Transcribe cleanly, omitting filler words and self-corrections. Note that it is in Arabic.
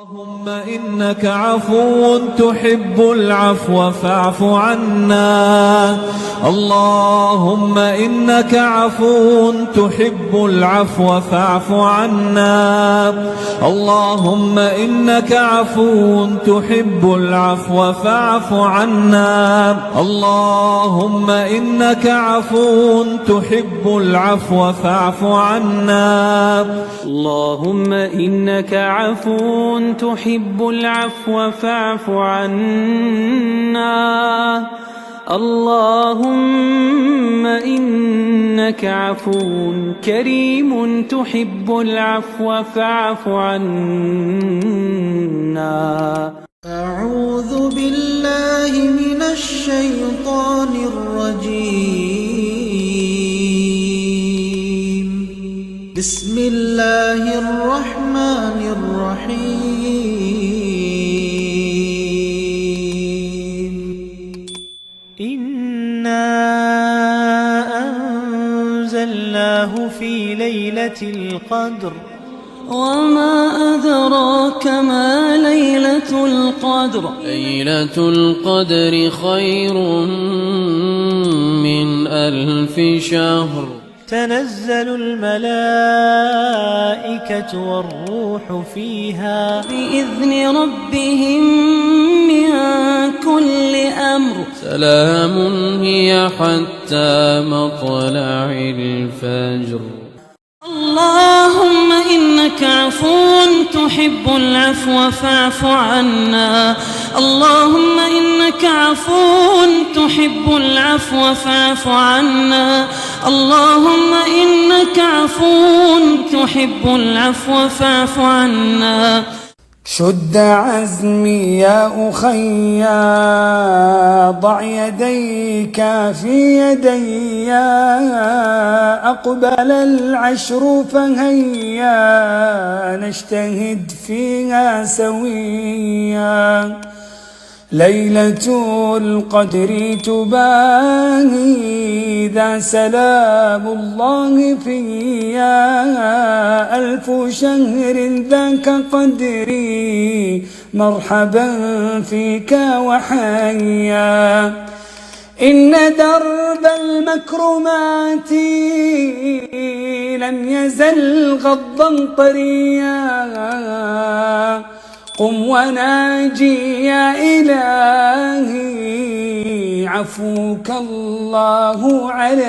اللهم إنك عفو تحب العفو فاعف عنا. اللهم إنك عفو تحب العفو فاعف عنا. اللهم إنك عفو تحب العفو فاعف عنا. اللهم إنك عفو تحب العفو فاعف عنا. اللهم إنك عفو تحب العفو فاعف عنا. اللهم إنك عفو كريم تحب العفو فاعف عنا. أعوذ بالله من الشيطان الرجيم. بسم الله الرحمن الرحيم. إنا أنزلناه في ليلة القدر وما أدراك ما ليلة القدر. ليلة القدر خير من 1000 شهر. تنزل الملائكة والروح فيها بإذن ربهم من كل أمر. سلام هي حتى مطلع الفجر. اللهم إنك عفو تحب العفو فاعف عنا. اللهم إنك عفو تحب العفو فاعف عنا. اللهم إنك عفو تحب العفو فاعف عنا. شد عزمي يا أخي، ضع يديك في يدي، أقبل العشر فهيا نجتهد فيها سويا. ليلة القدر تباهي ذا سلام الله فيا. 1000 شهر ذاك قدري، مرحبا فيك وحيا. إن درب المكرمات لم يزل غضا طريا. قم وناجي يا إلهي، عفوك الله عليا.